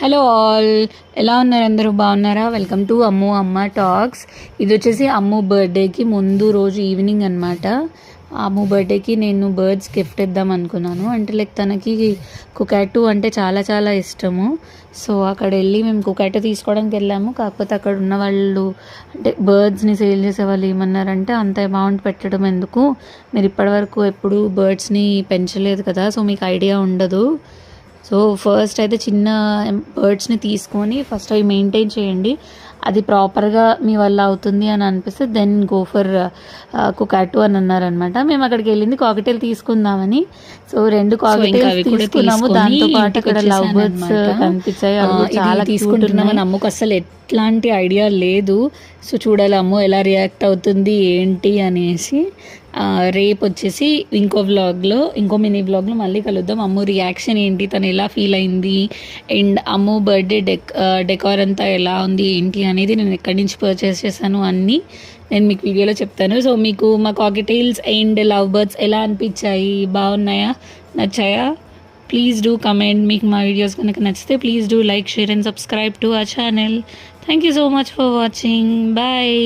Hello all, ఎలా ఉన్నారు? అందరూ బాగున్నారా? వెల్కమ్ టు అమ్ము అమ్మ టాక్స్. ఇది వచ్చేసి అమ్ము బర్త్డేకి ముందు రోజు ఈవినింగ్ అనమాట. అమ్ము బర్త్డేకి నేను బర్డ్స్ గిఫ్ట్ ఇద్దాం అనుకున్నాను. అంటే లైక్ తనకి కుకాటు అంటే చాలా చాలా ఇష్టము. సో అక్కడ వెళ్ళి మేము కుకాటు తీసుకోవడానికి వెళ్ళాము. కాకపోతే అక్కడ ఉన్న వాళ్ళు అంటే బర్డ్స్ని సేల్ చేసే వాళ్ళు ఏమన్నారంటే అంత అమౌంట్ పెట్టడం ఎందుకు, మీరు ఇప్పటివరకు ఎప్పుడు బర్డ్స్ని పెంచలేదు కదా, సో మీకు ఐడియా ఉండదు. సో ఫస్ట్ అయితే చిన్న బర్డ్స్ని తీసుకొని ఫస్ట్ అవి మెయింటైన్ చేయండి. అది ప్రాపర్గా మీ వల్ల అవుతుంది అని అనిపిస్తే దెన్ గో ఫర్ కుకాటు అని అన్నారనమాట. మేము అక్కడికి వెళ్ళింది కాకటేల్ తీసుకుందామని. సో 2 కాకటేల్స్ తీసుకున్నాము. దాంతో పాటు అక్కడ లవ్ బర్డ్స్ కనిపించాయి. అవి చాలా తీసుకుంటున్నామని అమ్ముకు అసలు ఎట్లాంటి ఐడియా లేదు. సో చూడాలి అమ్ము ఎలా రియాక్ట్ అవుతుంది ఏంటి అనేసి. రేపు వచ్చేసి ఇంకో మినీ వ్లాగ్లో మళ్ళీ కలుద్దాం. అమ్ము రియాక్షన్ ఏంటి, తను ఎలా ఫీల్ అయింది, అండ్ అమ్ము బర్త్డే డెకార్ అంతా ఎలా ఉంది ఏంటి అనేది నేను ఎక్కడి నుంచి పర్చేస్ చేశాను అన్నీ నేను మీకు వీడియోలో చెప్తాను. సో మీకు మా కాకటైల్స్ అండ్ లవ్ బర్డ్స్ ఎలా అనిపించాయి, బాగున్నాయా, నచ్చాయా? Please do comment. మీకు మా వీడియోస్ కనుక నచ్చితే please do like, share and subscribe to our channel. Thank you so much for watching. Bye.